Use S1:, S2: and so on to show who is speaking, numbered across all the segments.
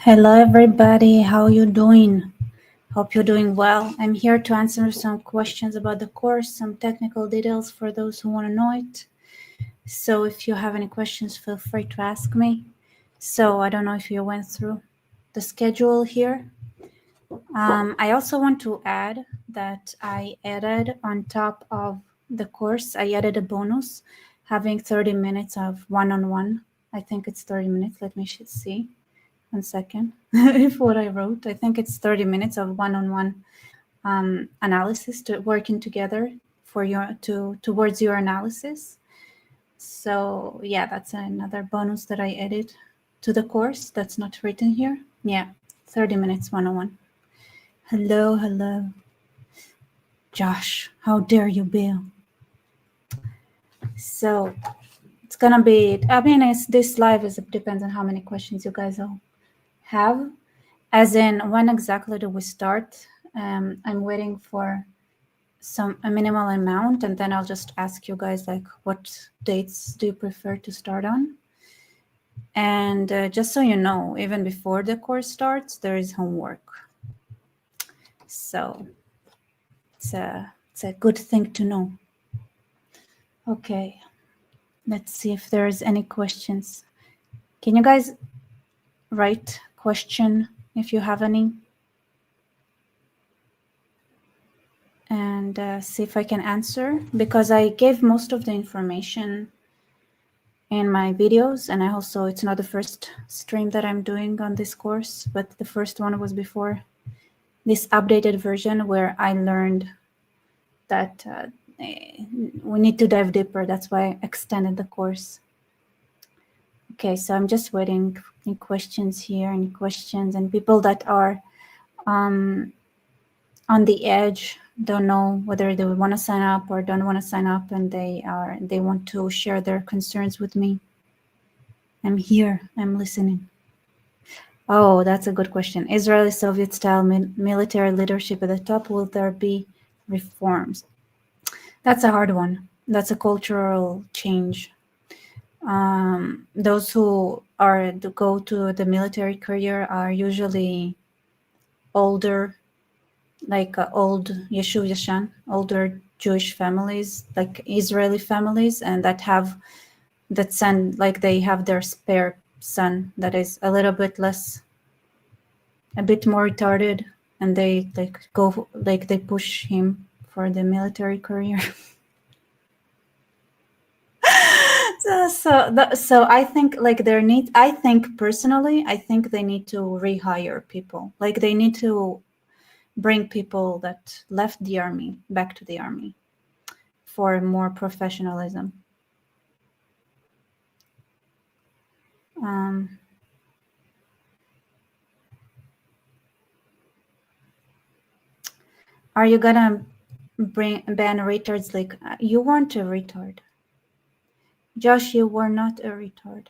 S1: Hello everybody, how you doing? Hope you're doing well. I'm here to answer some questions about the course, some technical details for those who want to know it. So if you have any questions, feel free to ask me. So I don't know if you went through the schedule here. I also want to add that I added on top of the course, I added a bonus having 30 minutes of one-on-one. I think it's 30 minutes. Let me see. 1 second. If what I wrote, I think it's 30 minutes of one-on-one analysis to working together for towards your analysis. So yeah, that's another bonus that I added to the course that's not written here. Yeah, 30 minutes one-on-one. Hello. Josh, how dare you, Bill? So it's gonna be, this live depends on how many questions you guys all have. As in, when exactly do we start? I'm waiting for a minimal amount, and then I'll just ask you guys like what dates do you prefer to start on. And just so you know, even before the course starts, there is homework. So it's a good thing to know. Okay, let's see if there's any questions. Can you guys write question if you have any? And see if I can answer, because I gave most of the information in my videos, and it's not the first stream that I'm doing on this course, but the first one was before this updated version where I learned that we need to dive deeper. That's why I extended the course. Okay, so I'm just waiting. Any questions here? Any questions? And people that are on the edge, don't know whether they would want to sign up or don't want to sign up, and they want to share their concerns with me. I'm here. I'm listening. Oh, that's a good question. Israeli Soviet-style military leadership at the top. Will there be reforms? That's a hard one. That's a cultural change. Those who are to go to the military career are usually older, like old Yeshuv Yashan, older Jewish families, like Israeli families, and that send, like they have their spare son that is a bit more retarded, and they they push him for the military career. So I think personally, I think they need to rehire people. Like they need to bring people that left the army back to the army for more professionalism. Are you gonna ban retards? Like you weren't a retard. Josh, you were not a retard.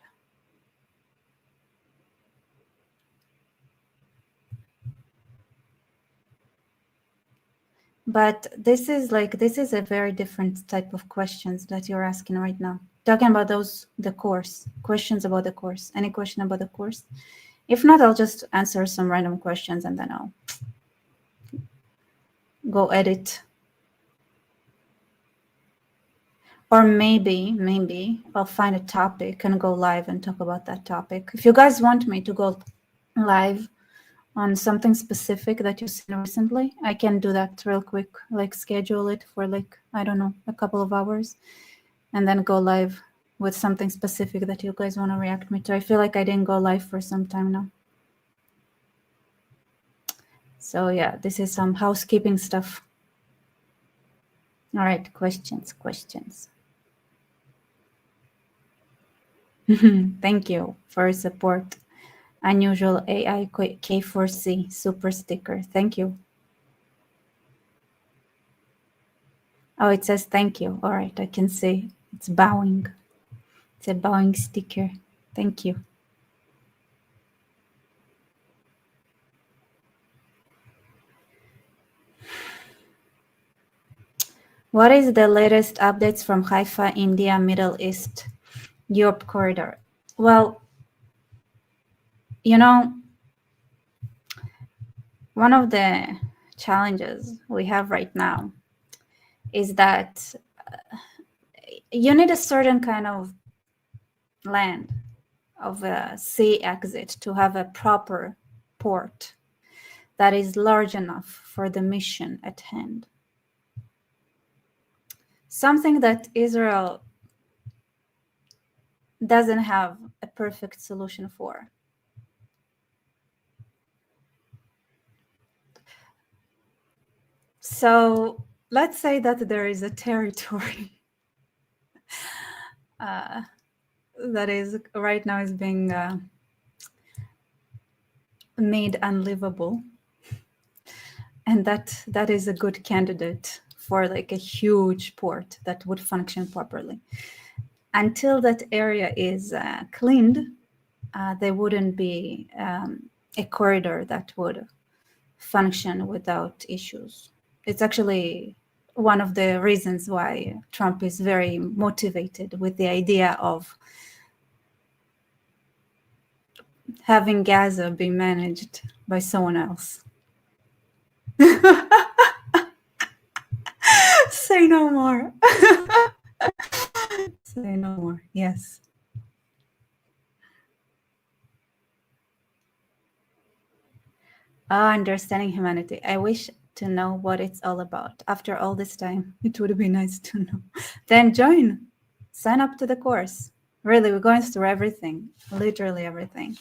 S1: But this is a very different type of questions that you're asking right now. Talking about the course, questions about the course. Any question about the course? If not, I'll just answer some random questions and then I'll go edit. Or maybe I'll find a topic and go live and talk about that topic. If you guys want me to go live on something specific that you've seen recently, I can do that real quick, like schedule it for I don't know, a couple of hours, and then go live with something specific that you guys want to react me to. I feel like I didn't go live for some time now. So yeah, this is some housekeeping stuff. All right, questions. Thank you for your support. Unusual AI K4C super sticker. Thank you. Oh, it says thank you. All right, I can see it's bowing. It's a bowing sticker. Thank you. What is the latest updates from Haifa, India, Middle East, Europe corridor? Well, you know, one of the challenges we have right now is that you need a certain kind of land of a sea exit to have a proper port that is large enough for the mission at hand. Something that Israel doesn't have a perfect solution for. So let's say that there is a territory that is right now is being made unlivable, and that is a good candidate for like a huge port that would function properly. Until that area is cleaned, there wouldn't be a corridor that would function without issues. It's actually one of the reasons why Trump is very motivated with the idea of having Gaza be managed by someone else. Say no more. Say no more. Yes. Understanding humanity. I wish to know what it's all about. After all this time, it would be nice to know. Then join. Sign up to the course. Really, we're going through everything, literally everything.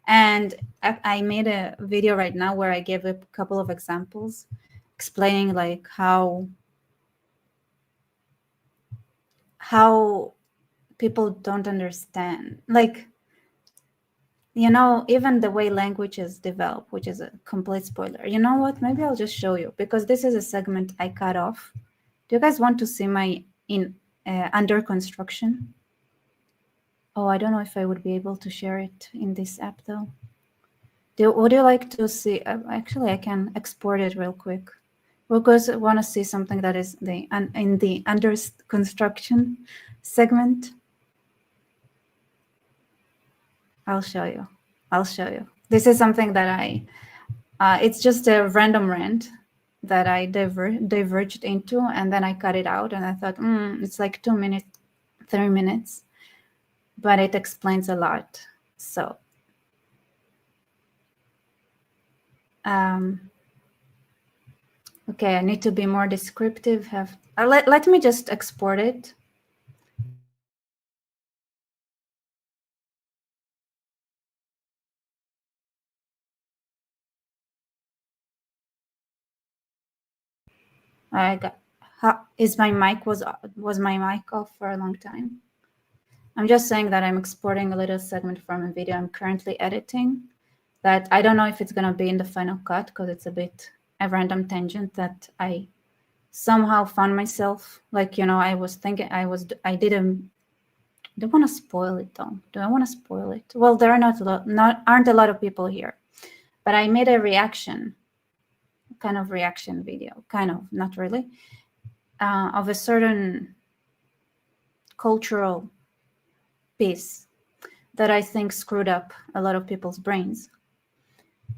S1: And I made a video right now where I gave a couple of examples explaining like how people don't understand, like, you know, even the way languages develop, which is a complete spoiler. You know what? Maybe I'll just show you, because this is a segment I cut off. Do you guys want to see my under construction? Oh, I don't know if I would be able to share it in this app though. Would you like to see? Actually, I can export it real quick. Because I want to see something that is in the under construction segment. I'll show you. This is something that it's just a random rant that I diverged into, and then I cut it out, and I thought, it's like 2 minutes, 3 minutes, but it explains a lot. So, okay, I need to be more descriptive. Let me just export it. Is my mic was my mic off for a long time? I'm just saying that I'm exporting a little segment from a video I'm currently editing that I don't know if it's going to be in the final cut, because it's a bit a random tangent that I somehow found myself, like, you know, I was thinking I don't want to spoil it though. Do I want to spoil it? Well, there are aren't a lot of people here, but I made a reaction video, not really, of a certain cultural piece that I think screwed up a lot of people's brains.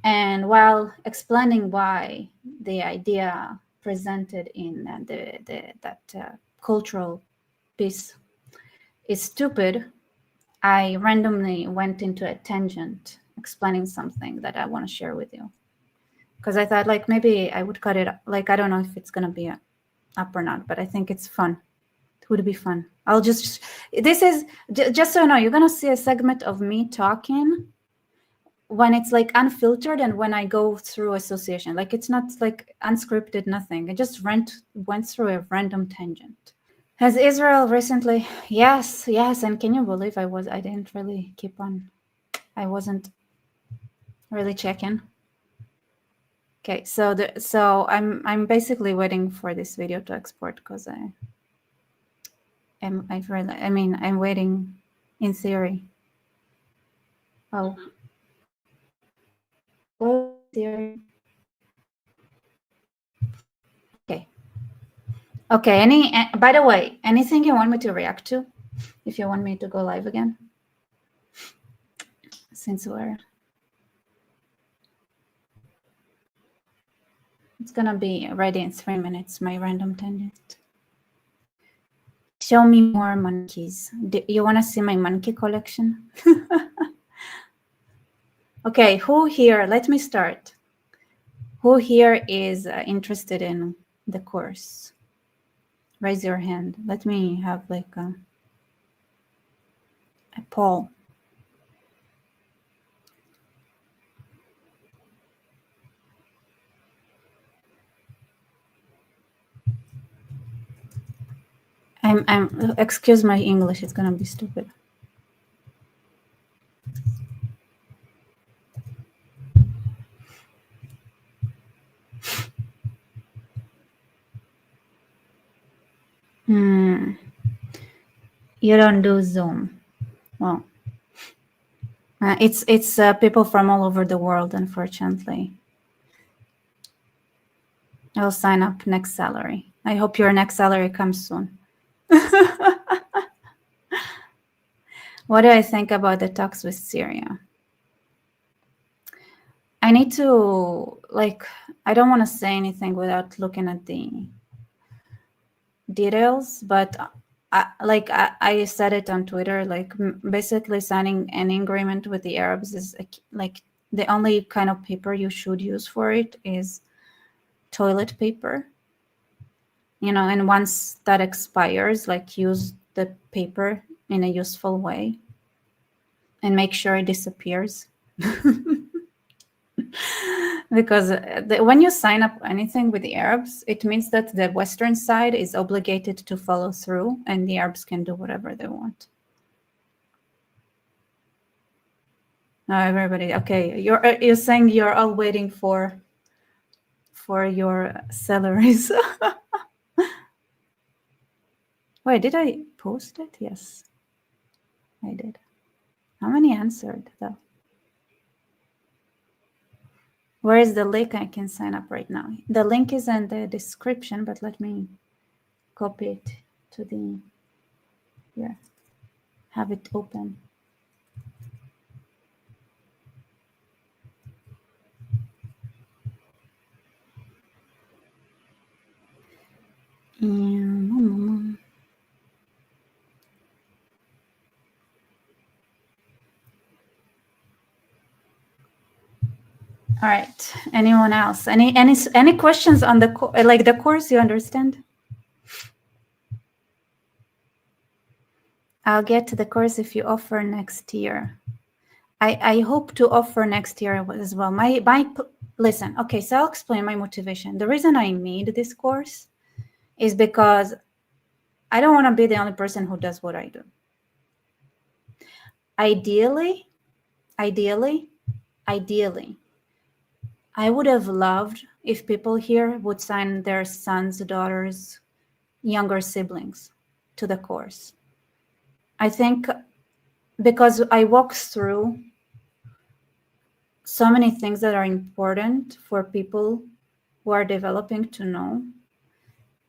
S1: And while explaining why the idea presented in that cultural piece is stupid, I randomly went into a tangent explaining something that I want to share with you. Because I thought, like, maybe I would cut it, like, I don't know if it's going to be up or not, but I think it's fun. It would be fun. This is, just so you know, you're going to see a segment of me talking when it's like unfiltered and when I go through association. Like, it's not like unscripted, nothing. I just went through a random tangent. Has Israel recently? Yes. And can you believe I didn't really keep on. I wasn't really checking. Okay, so I'm basically waiting for this video to export, because I'm waiting in theory. Oh. Theory. Okay. By the way, anything you want me to react to? If you want me to go live again, since we're It's gonna be ready in 3 minutes, my random tangent. Show me more monkeys. Do you want to see my monkey collection? Okay, who here, let me start. Who here is interested in the course? Raise your hand. Let me have like a poll. Excuse my English, it's gonna be stupid. You don't do Zoom. Well, it's people from all over the world, unfortunately. I'll sign up next salary. I hope your next salary comes soon. What do I think about the talks with Syria? I need to, I don't want to say anything without looking at the details, but I said it on Twitter, basically signing an agreement with the Arabs is like the only kind of paper you should use for it is toilet paper, and once that expires, use the paper in a useful way and make sure it disappears. Because when you sign up anything with the Arabs, it means that the Western side is obligated to follow through, and the Arabs can do whatever they want. Everybody, okay, you're saying you're all waiting for your salaries. Wait, did I post it? Yes, I did. How many answered though? Where is the link? I can sign up right now. The link is in the description, but let me copy it to the, here, have it open. All right. Anyone else? Any questions on the the course? You understand? I'll get to the course if you offer next year. I hope to offer next year as well. Listen. Okay, so I'll explain my motivation. The reason I made this course is because I don't want to be the only person who does what I do. Ideally, I would have loved if people here would sign their sons, daughters, younger siblings to the course. I think because I walk through so many things that are important for people who are developing to know.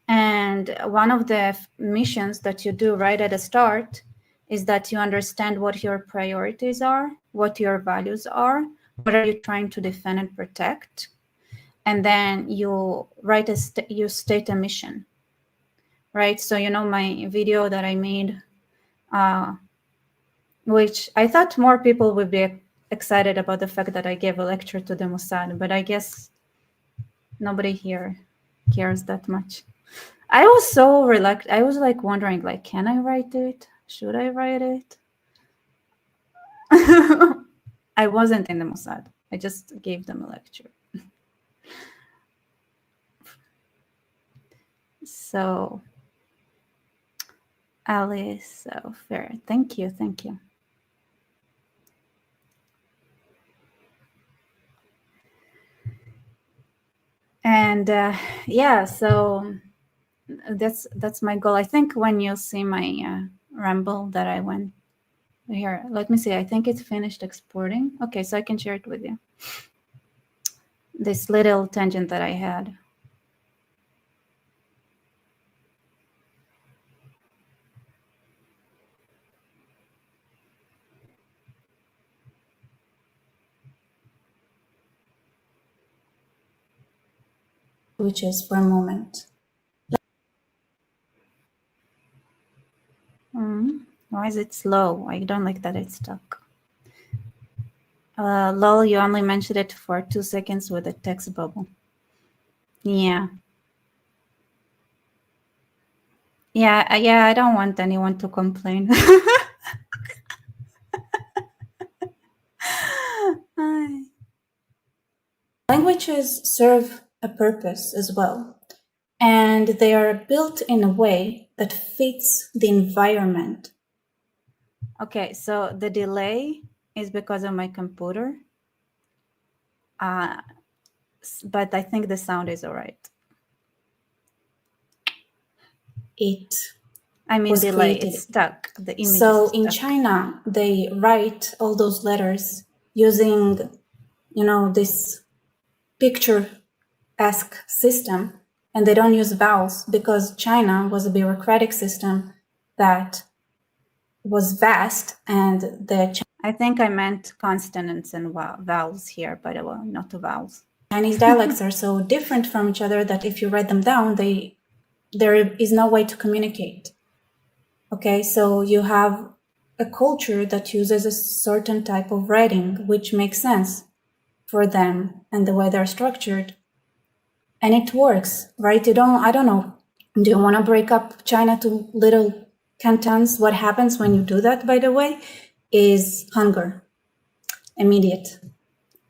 S1: And one of the missions that you do right at the start is that you understand what your priorities are, what your values are, what are you trying to defend and protect, and then you write you state a mission, right? So my video that I made, which I thought more people would be excited about the fact that I gave a lecture to the Mossad, but I guess nobody here cares that much. I was so reluctant. I was wondering, can I write it? Should I write it? I wasn't in the Mossad. I just gave them a lecture. So, Alice, so fair. Thank you. And yeah, so that's my goal. I think when you see my ramble that I went here, let me see. I think it's finished exporting. Okay, so I can share it with you. This little tangent that I had. languages for a moment.
S2: Why is it slow? I don't like that it's stuck. Lol, you only mentioned it for 2 seconds with a text bubble. Yeah. Yeah, I don't want anyone to complain.
S1: Languages serve a purpose as well, and they are built in a way that fits the environment.
S2: Okay, so the delay is because of my computer, but I think the sound is all right. Delay, it's stuck. The image
S1: so
S2: is stuck.
S1: in China, they write all those letters using, this picture-esque system, and they don't use vowels because China was a bureaucratic system that was vast, and
S2: I think I meant consonants and vowels here, but well, not vowels.
S1: Chinese dialects are so different from each other that if you write them down, there is no way to communicate. Okay, so you have a culture that uses a certain type of writing, which makes sense for them and the way they're structured. And it works, right? I don't know. Do you want to break up China to little cantons? What happens when you do that, by the way, is hunger, immediate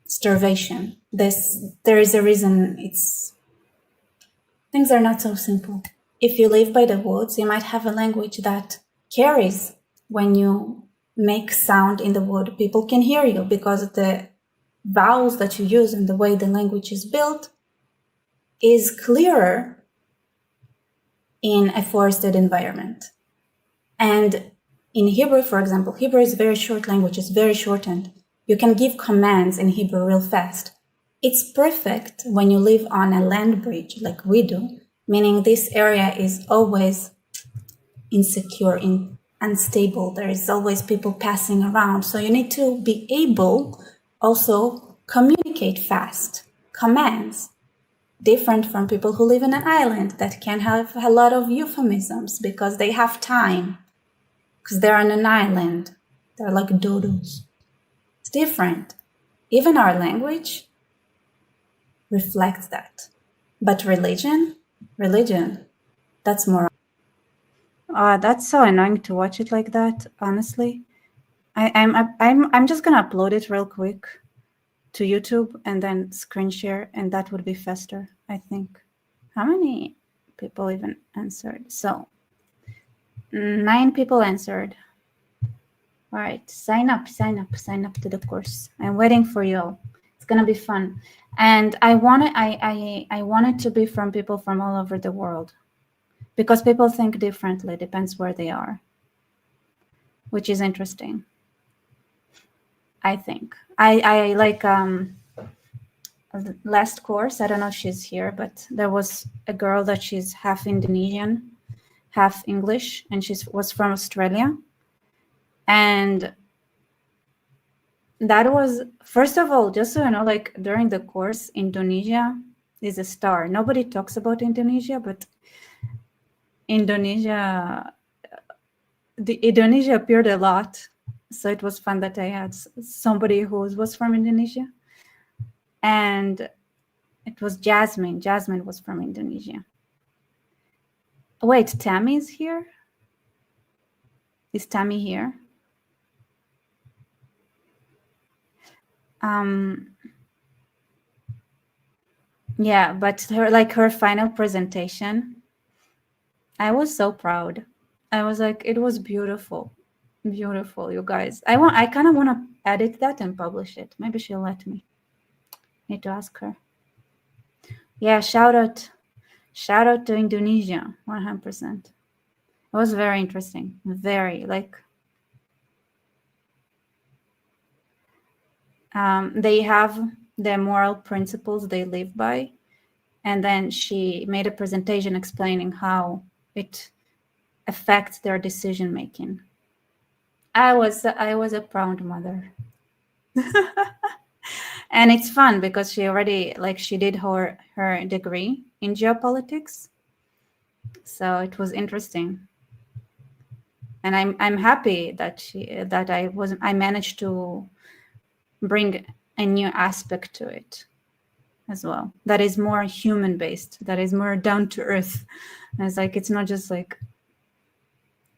S1: starvation. There is a reason things are not so simple. If you live by the woods, you might have a language that carries when you make sound in the wood. People can hear you because the vowels that you use and the way the language is built is clearer in a forested environment. And in Hebrew, for example, Hebrew is a very short language, it's very shortened. You can give commands in Hebrew real fast. It's perfect when you live on a land bridge like we do, meaning this area is always insecure, unstable. There is always people passing around. So you need to be able also communicate fast, commands, different from people who live in an island that can have a lot of euphemisms because they have time, because they're on an island. They're like dodos. It's different. Even our language reflects that. But religion, that's more.
S2: That's so annoying to watch it like that, honestly. I'm just gonna upload it real quick to YouTube and then screen share, and that would be faster, I think. How many people even answered? So 9 people answered. All right, sign up to the course. I'm waiting for you all. It's gonna be fun, and I want it to be from people from all over the world, because people think differently. Depends where they are, which is interesting. I think I like last course. I don't know if she's here, but there was a girl that she's half Indonesian, half English, and she was from Australia, and that was, first of all, just so you know, like during the course, Indonesia is a star. Nobody talks about Indonesia, but Indonesia appeared a lot. So it was fun that I had somebody who was from Indonesia. And it was Jasmine. Jasmine was from Indonesia. Wait, Tammy is here? Is Tammy here? Yeah, but her final presentation, I was so proud. I was like, it was beautiful. Beautiful, you guys. I kind of want to edit that and publish it. Maybe she'll let me. Need to ask her. Yeah, shout out to Indonesia, 100%. It was very interesting. Very, they have their moral principles they live by. And then she made a presentation explaining how it affects their decision making. I was a proud mother. And it's fun because she already, like, she did her degree in geopolitics. So it was interesting. And I'm happy that I managed to bring a new aspect to it as well. That is more human based, that is more down to earth. And it's like, it's not just like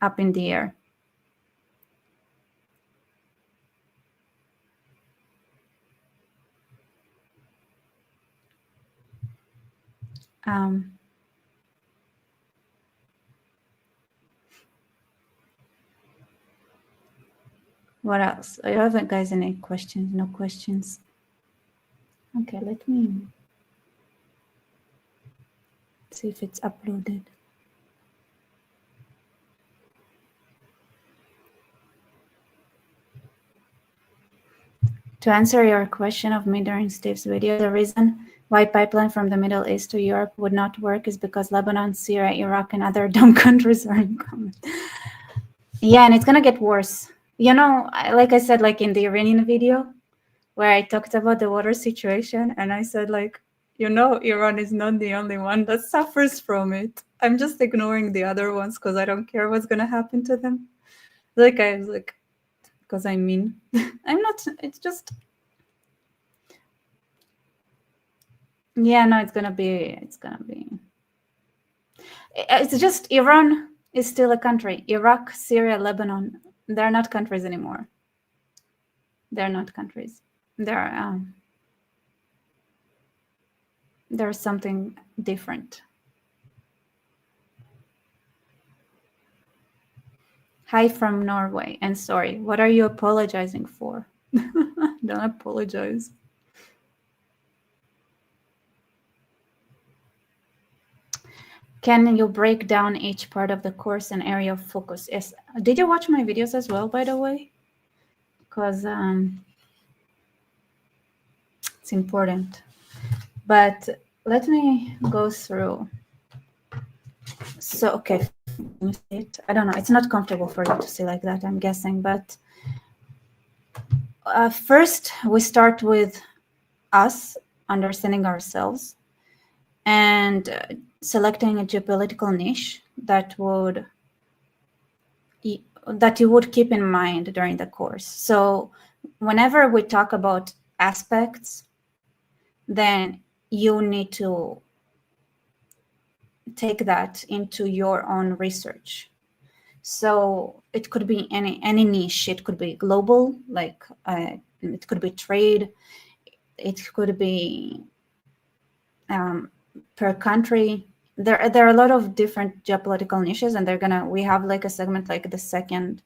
S2: up in the air. What else? I haven't, guys, any questions? No questions. Okay, let me see if it's uploaded. To answer your question of me during Steve's video, the reason why pipeline from the Middle East to Europe would not work is because Lebanon, Syria, Iraq, and other dumb countries are in common. Yeah, and it's gonna get worse. You know, like I said, like in the Iranian video, where I talked about the water situation, and I said, like, you know, Iran is not the only one that suffers from it. I'm just ignoring the other ones because I don't care what's gonna happen to them. Like, I was like, because I mean, I'm not, it's just, yeah, no, it's gonna be, it's just Iran is still a country. Iraq, Syria, Lebanon, they're not countries anymore. They're not countries. They're something different. Hi from Norway. And sorry, what are you apologizing for? Don't apologize. Can you break down each part of the course and area of focus? Yes. Did you watch my videos as well, by the way? Because it's important. But let me go through. So, okay, I don't know. It's not comfortable for you to see like that, I'm guessing. But first, we start with us, understanding ourselves, and selecting a geopolitical niche that you would keep in mind during the course. So whenever we talk about aspects, then you need to take that into your own research. So it could be any niche. It could be global, like it could be trade. It could be per country. There are a lot of different geopolitical niches, and we have like a segment, like the second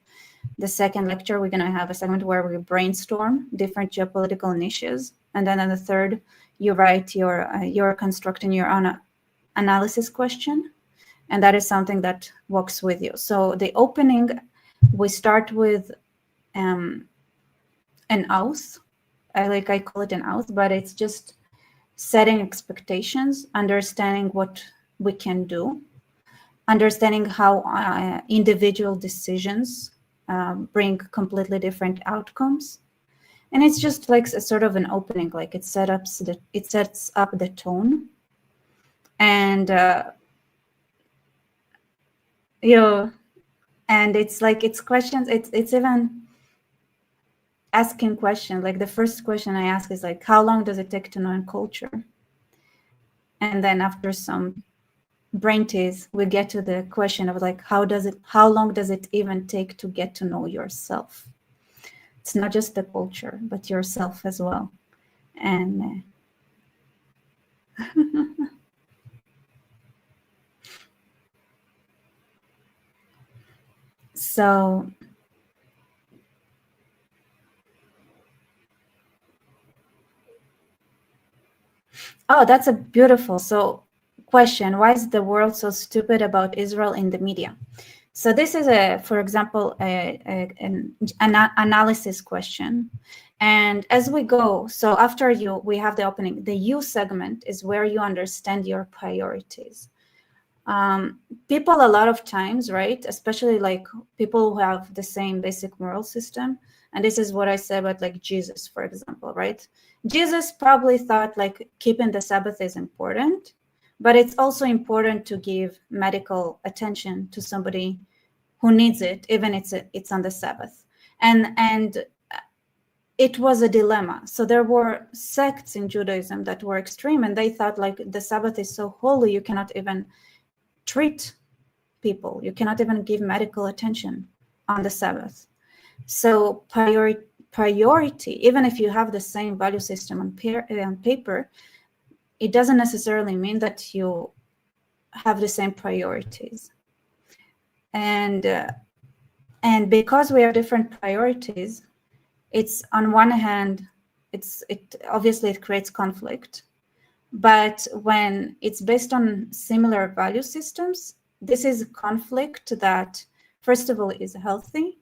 S2: lecture, we're gonna have a segment where we brainstorm different geopolitical niches, and then in the third, you write you're constructing your own analysis question, and that is something that works with you. So the opening, we start with an oath. I call it an oath, but it's just setting expectations, understanding what we can do, understanding how individual decisions bring completely different outcomes. And it's just like a sort of an opening, like it sets up the tone. And and it's like, it's questions, it's even asking questions. Like the first question I ask is like, how long does it take to know a culture? And then after some brain tease, we get to the question of like, how long does it even take to get to know yourself? It's not just the culture, but yourself as well. And so that's a beautiful question. Why is the world so stupid about Israel in the media? So this is for example, an analysis question. And as we go, so after we have the opening, the you segment is where you understand your priorities. People a lot of times, right, especially like people who have the same basic moral system, And this is what I said about like Jesus, for example, right? Jesus probably thought like keeping the Sabbath is important, but it's also important to give medical attention to somebody who needs it, even it's on the Sabbath. And it was a dilemma. So there were sects in Judaism that were extreme, and they thought like the Sabbath is so holy, you cannot even treat people, you cannot even give medical attention on the Sabbath. So priority, even if you have the same value system on paper, it doesn't necessarily mean that you have the same priorities. And because we have different priorities, it's on one hand, it obviously it creates conflict. But when it's based on similar value systems, this is a conflict that, first of all, is healthy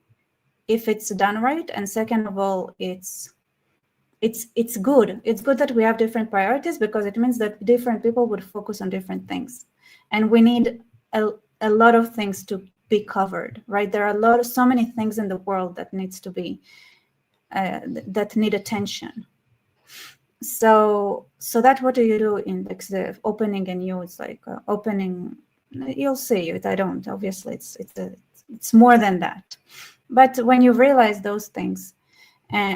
S2: if it's done right, and second of all, it's good. It's good that we have different priorities, because it means that different people would focus on different things, and we need a lot of things to be covered, right? There are so many things in the world that needs to be that need attention. So that what do you do in like the opening a new? It's like opening. You'll see it. I don't. Obviously, it's more than that. But when you realize those things,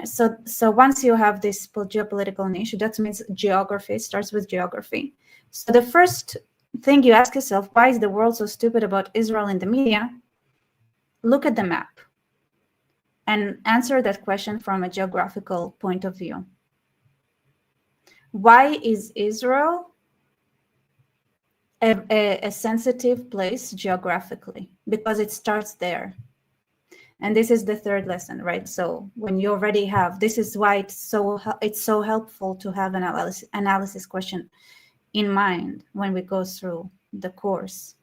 S2: so once you have this geopolitical issue, that means geography starts with geography. So the first thing you ask yourself, why is the world so stupid about Israel in the media? Look at the map and answer that question from a geographical point of view. Why is Israel a sensitive place geographically? Because it starts there. And this is the third lesson, right? So when you already have, this is why it's so helpful to have an analysis question in mind when we go through the course.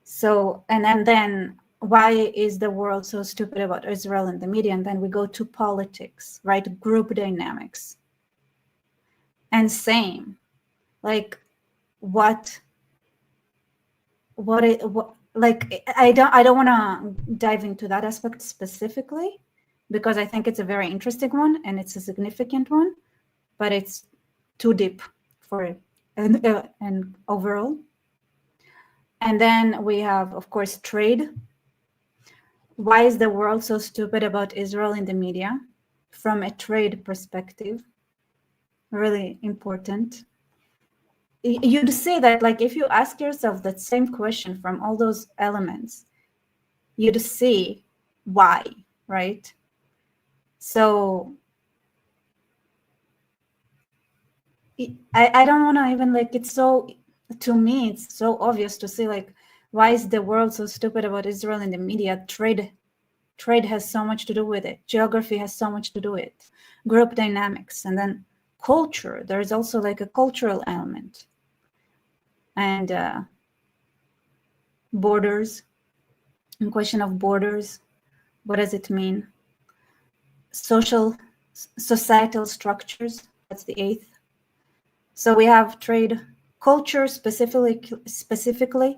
S2: So, and then why is the world so stupid about Israel and the media? And then we go to politics, right? Group dynamics. And same, like what like I don't want to dive into that aspect specifically, because I think it's a very interesting one and it's a significant one, but it's too deep for it and overall. And then we have, of course, trade. Why is the world so stupid about Israel in the media? From a trade perspective, really important. You'd say that, like, if you ask yourself that same question from all those elements, you'd see why, right? So I don't want to even, like, it's so, to me, it's so obvious to see, like, why is the world so stupid about Israel in the media? Trade has so much to do with it. Geography has so much to do with it. Group dynamics, and then culture. There's also like a cultural element. And borders, in question of borders, what does it mean? Societal structures, that's the eighth. So we have trade. Culture specifically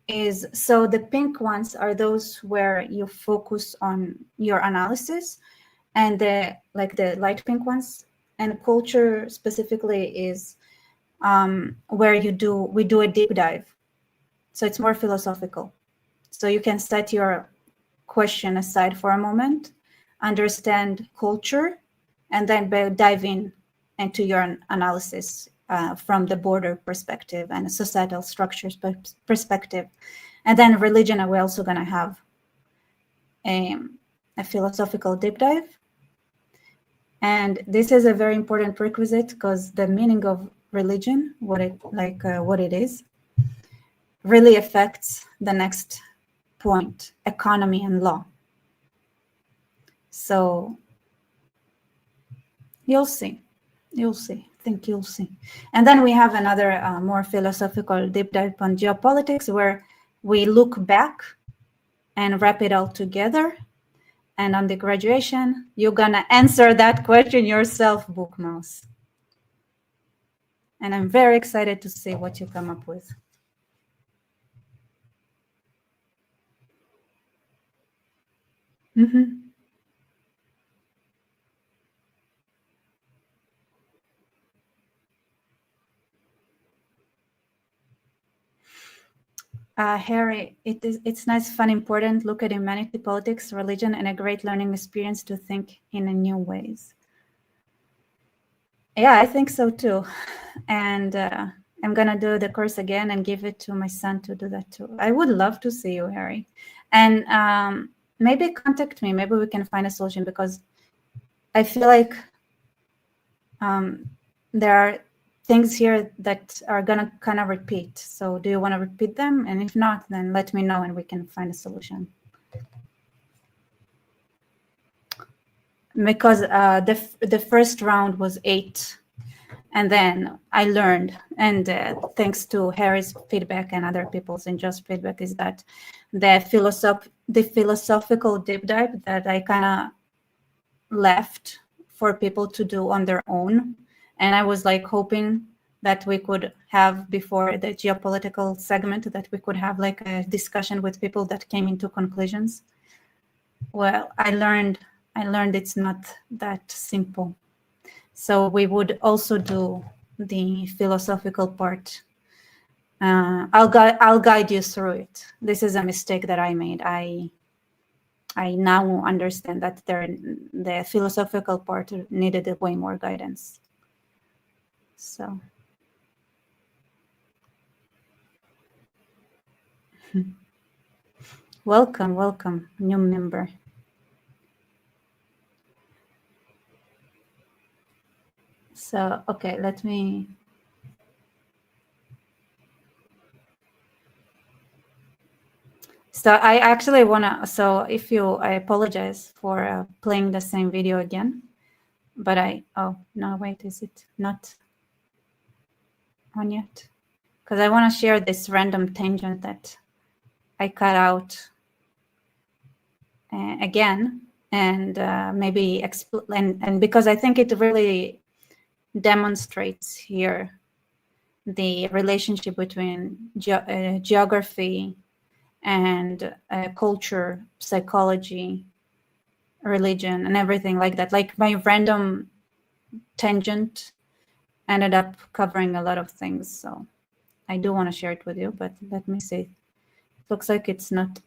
S2: is, so the pink ones are those where you focus on your analysis, and the light pink ones. And culture specifically is where we do a deep dive. So it's more philosophical. So you can set your question aside for a moment, understand culture, and then dive into your analysis from the border perspective and societal structures perspective. And then religion, we're also going to have a philosophical deep dive. And this is a very important prerequisite, because the meaning of religion, what it is, really affects the next point, economy and law. So you'll see. I think you'll see. And then we have another more philosophical deep dive on geopolitics, where we look back and wrap it all together. And on the graduation, you're gonna answer that question yourself, Book Mouse. And I'm very excited to see what you come up with. Harry, it's nice, fun, important. Look at humanity, politics, religion, and a great learning experience to think in a new ways. Yeah, I think so too. And I'm gonna do the course again and give it to my son to do that too. I would love to see you, Harry. And maybe contact me. Maybe we can find a solution, because I feel like there are things here that are gonna kind of repeat. So do you want to repeat them? And if not, then let me know and we can find a solution. Because the first round was 8, and then I learned, and thanks to Harry's feedback and other people's and just feedback, is that the philosophical deep dive that I kind of left for people to do on their own, and I was like hoping that we could have, before the geopolitical segment, that we could have like a discussion with people that came into conclusions. Well, I learned it's not that simple. So we would also do the philosophical part. I'll guide you through it. This is a mistake that I made. I now understand that the philosophical part needed way more guidance. So welcome, new member. So, okay, let me. So I actually wanna, so I apologize for playing the same video again, but oh, no, wait, is it not on yet? Because I wanna share this random tangent that I cut out again, and maybe and because I think it really demonstrates here the relationship between geography and culture, psychology, religion, and everything like that. Like my random tangent ended up covering a lot of things. So I do want to share it with you, but let me see. It looks like it's not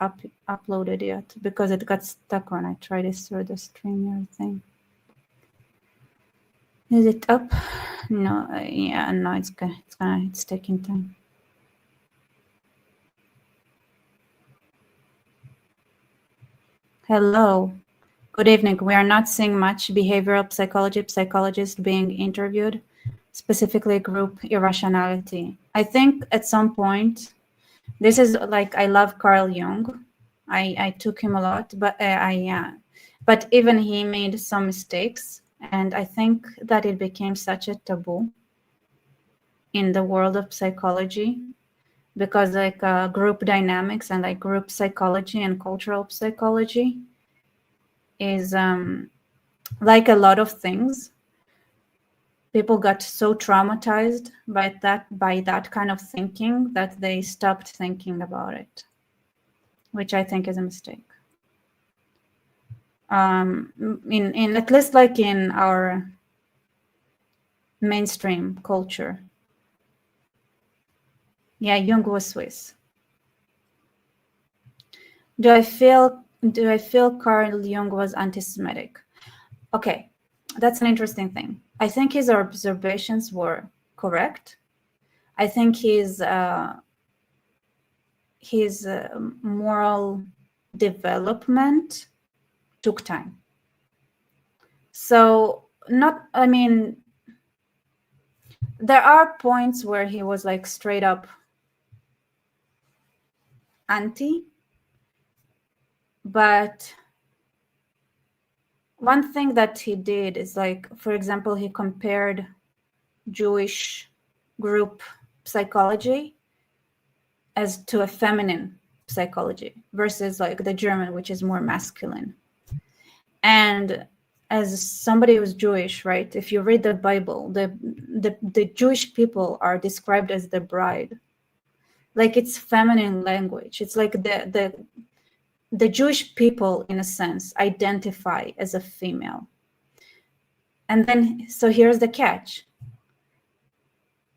S2: uploaded yet because it got stuck when I tried this through the StreamYard thing. Is it up? No, yeah, no, it's taking time. Hello, good evening. We are not seeing much behavioral psychology, psychologists being interviewed, specifically group irrationality. I think at some point, this is like, I love Carl Jung. I took him a lot, but but even he made some mistakes. And I think that it became such a taboo in the world of psychology, because like group dynamics and like group psychology and cultural psychology is like a lot of things. People got so traumatized by that kind of thinking that they stopped thinking about it, which I think is a mistake. In at least like in our mainstream culture. Yeah, Jung was Swiss. Do I feel Carl Jung was anti-Semitic? Okay, that's an interesting thing. I think his observations were correct. I think his moral development took time. So I mean, there are points where he was like straight up anti, but one thing that he did is like, for example, he compared Jewish group psychology as to a feminine psychology versus like the German, which is more masculine. And as somebody who's Jewish, right? If you read the Bible, the Jewish people are described as the bride. Like it's feminine language. It's like the Jewish people, in a sense, identify as a female. And then, so here's the catch.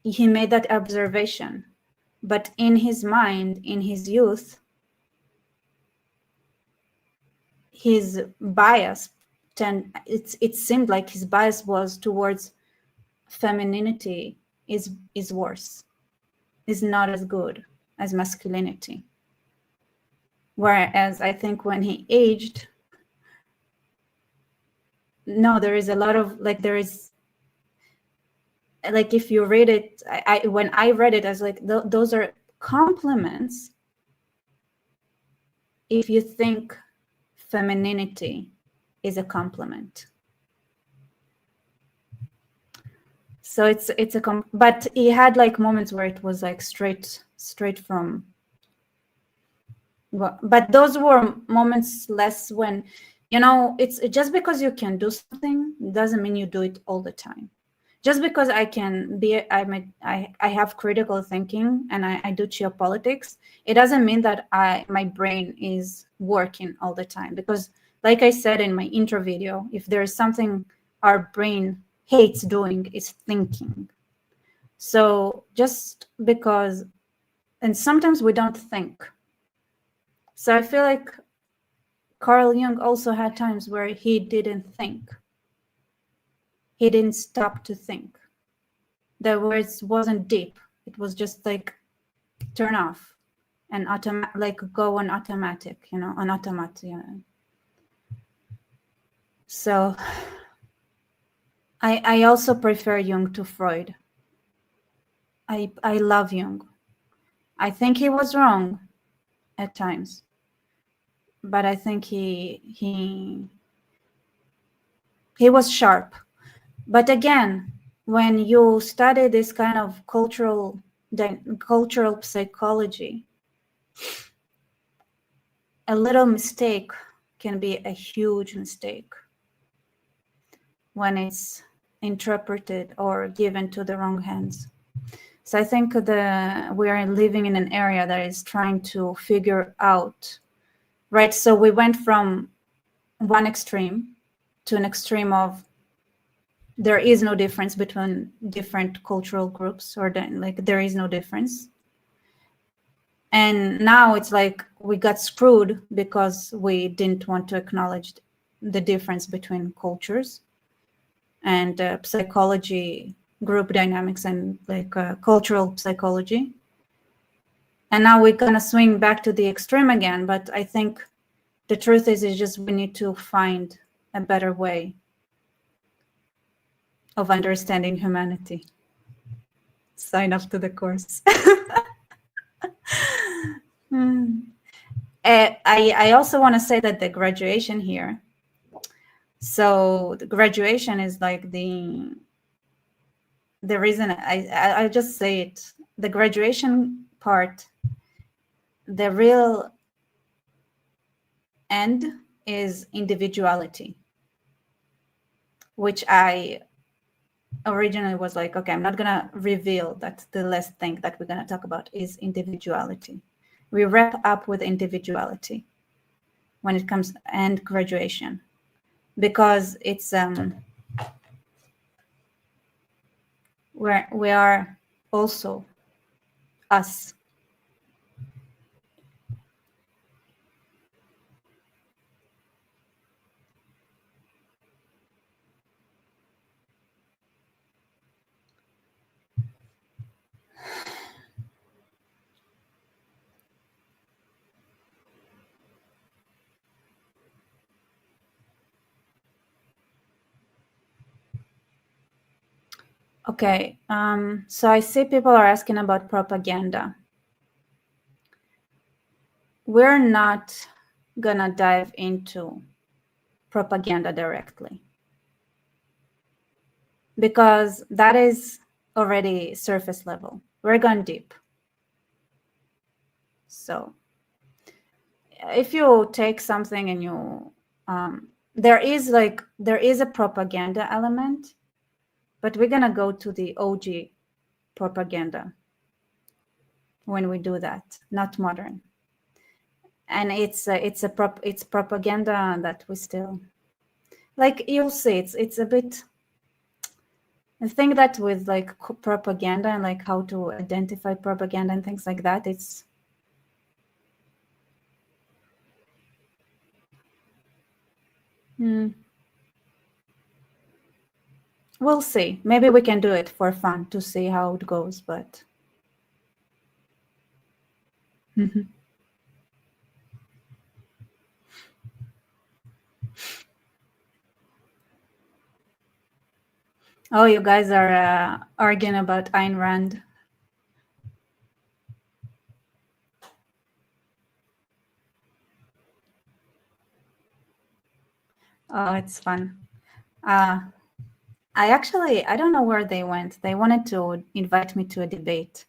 S2: He made that observation, But in his mind, in his youth, his bias it seemed like his bias was towards femininity is worse, is not as good as masculinity. Whereas I think when he aged, no, there is a lot of like, there is like, if you read it, when I read it, I was like, those are compliments if you think femininity is a compliment. So it's but he had like moments where it was like straight from, but those were moments less when, you know, it's just because you can do something doesn't mean you do it all the time. Just because I can be, I have critical thinking and I do geopolitics, it doesn't mean that my brain is working all the time. Because like I said in my intro video, if there is something our brain hates doing, it's thinking. So just because, and sometimes we don't think. So I feel like Carl Jung also had times where he didn't think. He didn't stop to think. The words wasn't deep. It was just like turn off and like go on automatic, you know, on automatic. Yeah. So I also prefer Jung to Freud. I love Jung. I think he was wrong at times, but I think he was sharp. But again, when you study this kind of cultural psychology, a little mistake can be a huge mistake when it's interpreted or given to the wrong hands. So I think we are living in an area that is trying to figure out, right? So we went from one extreme to an extreme of there is no difference between different cultural groups, or like there is no difference. And now it's like we got screwed because we didn't want to acknowledge the difference between cultures and psychology, group dynamics, and like cultural psychology. And now we're gonna swing back to the extreme again. But I think the truth is just we need to find a better way of understanding humanity. Sign up to the course. I also want to say that the graduation here, so the graduation is like the reason I just say it, the graduation part, the real end is individuality, which I originally was like, okay, I'm not gonna reveal that the last thing that we're gonna talk about is individuality. We wrap up with individuality when it comes and graduation, because it's where we are also us. Okay, so I see people are asking about propaganda. We're not gonna dive into propaganda directly, because that is already surface level. We're going deep. So if you take something and you, there is a propaganda element, but we're gonna go to the OG propaganda when we do that, not modern. And it's propaganda that we still, like, you'll see it's a bit, I think that with like propaganda and like how to identify propaganda and things like that, it's we'll see. Maybe we can do it for fun to see how it goes, but oh, you guys are arguing about Ayn Rand. Oh, it's fun. I don't know where they went. They wanted to invite me to a debate.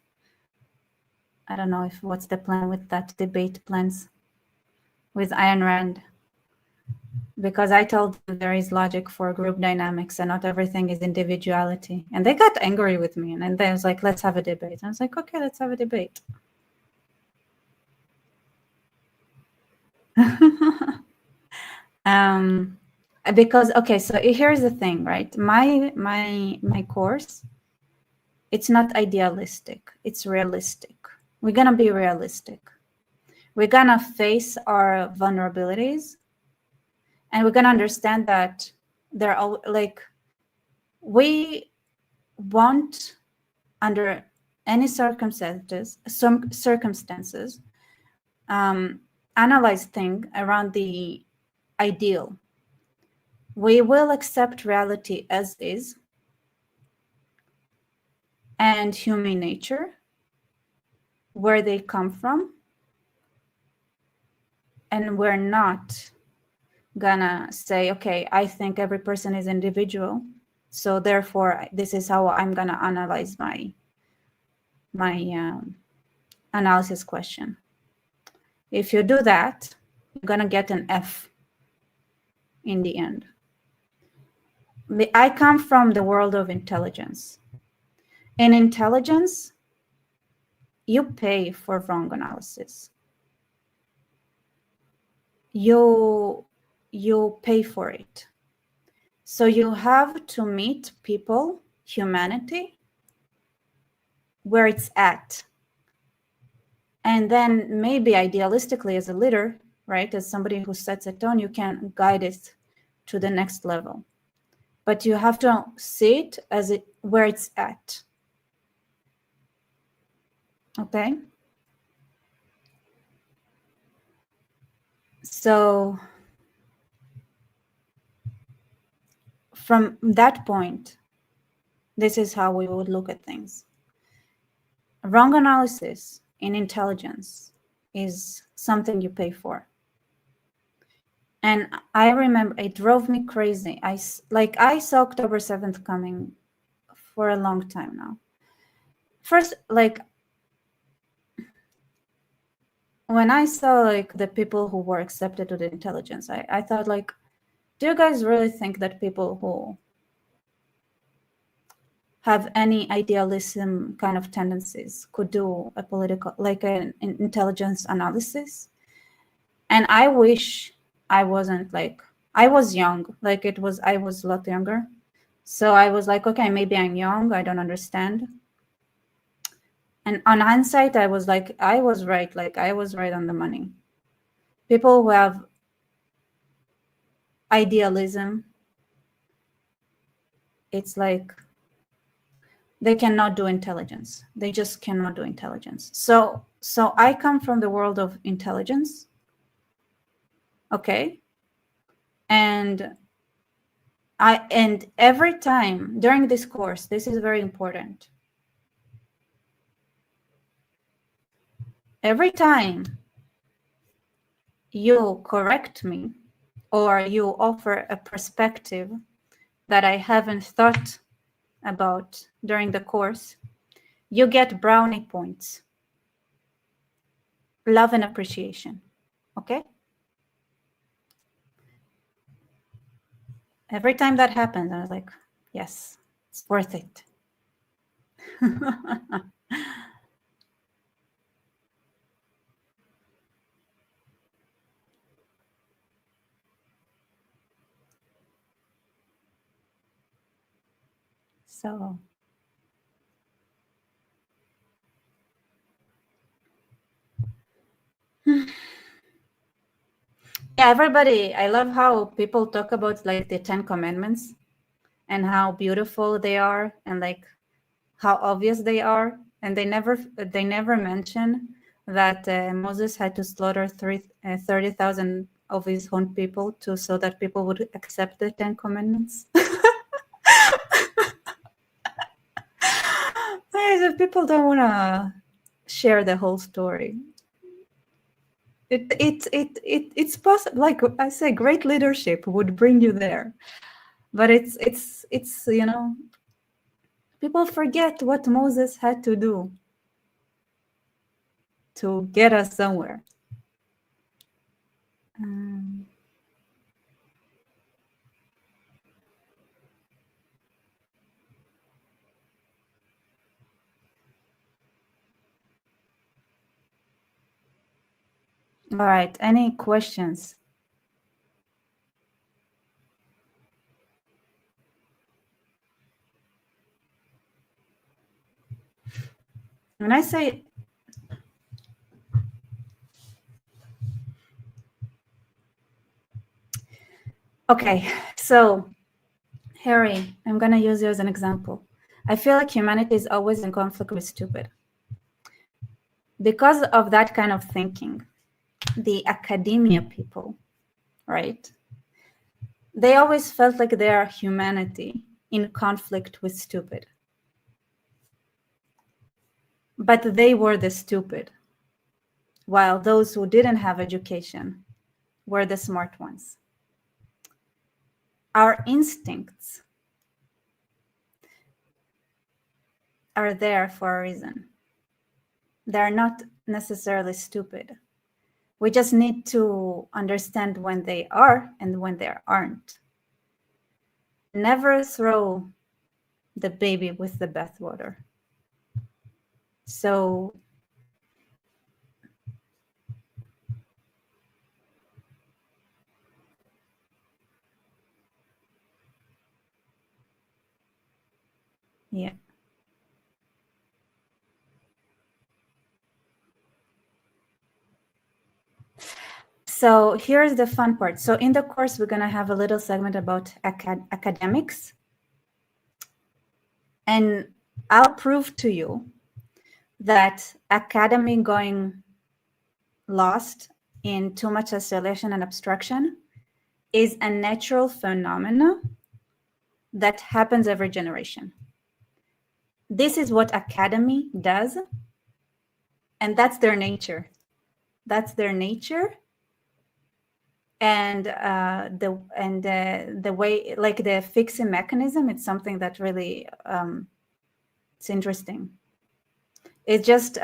S2: I don't know if what's the plan with that debate plans with Ayn Rand. Because I told them there is logic for group dynamics and not everything is individuality. And they got angry with me. And then they was like, let's have a debate. And I was like, okay, let's have a debate. Because, okay, so here's the thing, right? My course, it's not idealistic. It's realistic. We're going to be realistic. We're going to face our vulnerabilities. And we're going to understand that they're all like, we want under any circumstances, analyze things around the ideal. We will accept reality as is and human nature, where they come from, and we're not gonna say, okay, I think every person is individual, so therefore this is how I'm gonna analyze my analysis question. If you do that, you're gonna get an F in the end. I come from the world of intelligence. In intelligence, you pay for wrong analysis. You pay for it. So you have to meet people, humanity, where it's at. And then maybe idealistically as a leader, right, as somebody who sets a tone, you can guide it to the next level. But you have to see it as where it's at. Okay? So from that point, this is how we would look at things. Wrong analysis in intelligence is something you pay for. And I remember it drove me crazy. I saw October 7th coming for a long time now. First, like, when I saw like the people who were accepted to the intelligence, I thought like, do you guys really think that people who have any idealism kind of tendencies could do a political, like an intelligence analysis? And I wish I wasn't like, I was young, like I was a lot younger. So I was like, okay, maybe I'm young, I don't understand. And on hindsight, I was like, I was right, like I was right on the money. People who have idealism, it's like they cannot do intelligence. They just cannot do intelligence. So I come from the world of intelligence. Okay. And every time during this course, this is very important. Every time you correct me or you offer a perspective that I haven't thought about during the course, you get brownie points. Love and appreciation. Okay? Every time that happens, I was like, yes, it's worth it. So yeah, everybody, I love how people talk about like the 10 Commandments and how beautiful they are and like how obvious they are, and they never mention that Moses had to slaughter 30,000 of his own people so that people would accept the 10 Commandments. People don't want to share the whole story. It's possible. Like I say, great leadership would bring you there, but it's people forget what Moses had to do to get us somewhere. All right. Any questions? When I say okay, so Harry, I'm gonna use you as an example. I feel like humanity is always in conflict with stupid. Because of that kind of thinking, the academia people, right? They always felt like they are humanity in conflict with stupid. But they were the stupid, while those who didn't have education were the smart ones. Our instincts are there for a reason. They're not necessarily stupid. We just need to understand when they are and when they aren't. Never throw the baby with the bathwater. So yeah. So here's the fun part. So in the course, we're going to have a little segment about academics. And I'll prove to you that academy going lost in too much isolation and abstraction is a natural phenomena that happens every generation. This is what academy does, and that's their nature. That's their nature. And the way, like the fixing mechanism, it's something that really it's interesting. It's just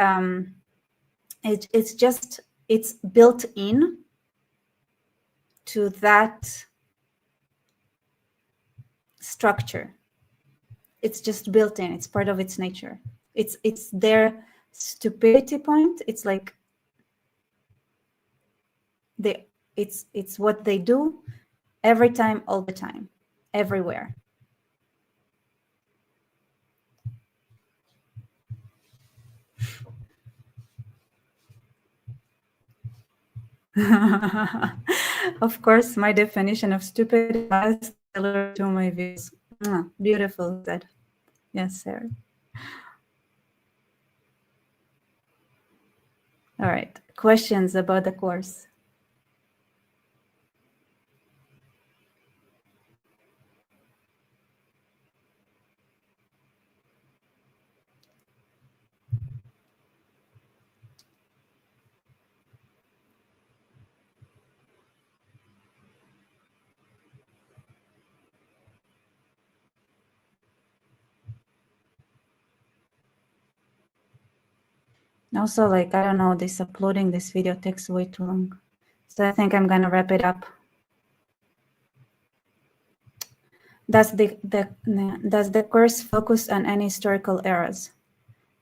S2: it's built in to that structure. It's just built in. It's part of its nature. It's their stupidity point. It's like it's what they do every time, all the time, everywhere. Of course, my definition of stupid is similar to my views. Beautiful said. Yes, Sarah. All right. Questions about the course? Also, like, I don't know, this uploading this video takes way too long. So I think I'm going to wrap it up. Does the course focus on any historical eras?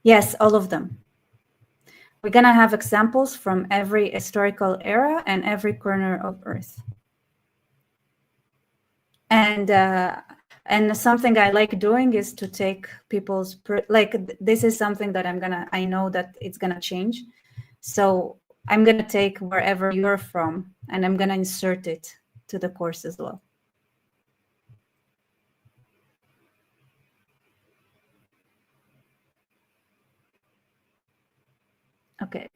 S2: Yes, all of them. We're going to have examples from every historical era and every corner of Earth. And And something I like doing is to take people's this is something that I know that it's gonna change. So I'm gonna take wherever you're from and I'm gonna insert it to the course as well. Okay.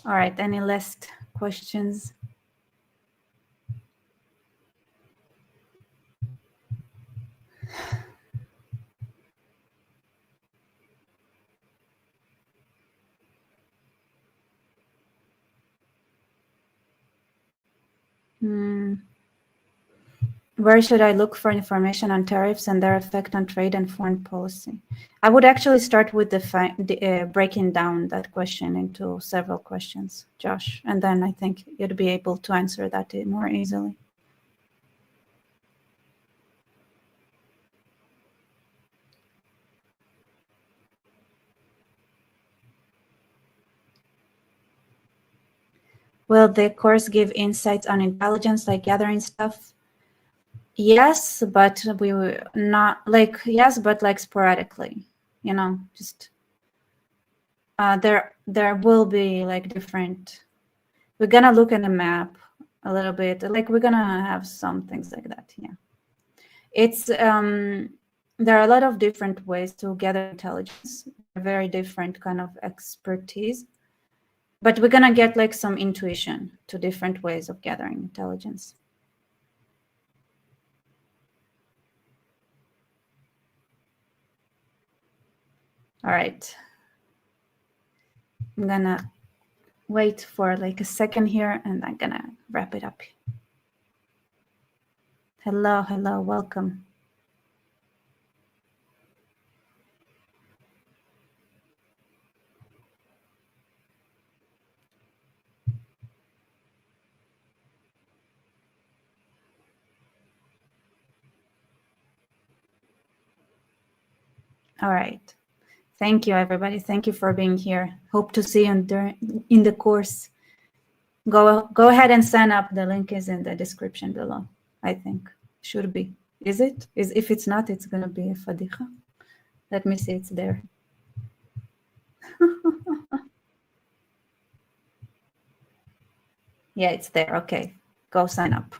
S2: All right. Any last questions? Where should I look for information on tariffs and their effect on trade and foreign policy? I would actually start with breaking down that question into several questions, Josh, and then I think you'd be able to answer that more easily. Will the course give insights on intelligence, like gathering stuff? Yes, but we were not like, yes, but like sporadically, just there will be like different, we're gonna look at the map a little bit, like we're gonna have some things like that. Yeah, it's there are a lot of different ways to gather intelligence, very different kind of expertise, but we're gonna get like some intuition to different ways of gathering intelligence. All right, I'm gonna wait for like a second here and I'm gonna wrap it up. Hello, welcome. All right. Thank you, everybody. Thank you for being here. Hope to see you in the course. Go ahead and sign up. The link is in the description below. I think should be. Is it? If it's not, it's gonna be a fadicha. Let me see. It's there. Yeah, it's there. Okay, go sign up.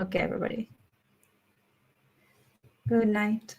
S2: Okay, everybody. Good night.